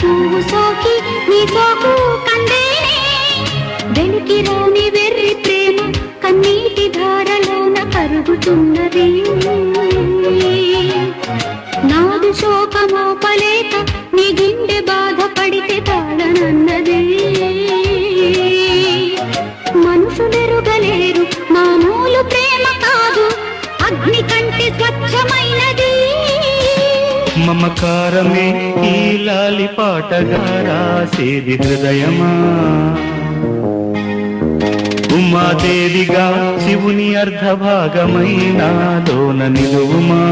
పువ్వు సోకి నీ సోకు కందేనే వెలికి రాని వెర్రి ప్రేమ కన్నీటి ధారలోన కరుగుతున్నది నాదు శోకమోపలేక నీ గుండె బాధపడితే తాళనన్నది మనుషులెరుగలేరు మామూలు ప్రేమ కాదు అగ్ని కంటే స్వచ్ఛమైనది మమకారమే ఈ లాలి పాటగా రాసేది హృదయమా ఉమాదేవిగా శివుని అర్ధభాగమైన లోన నిలువుమా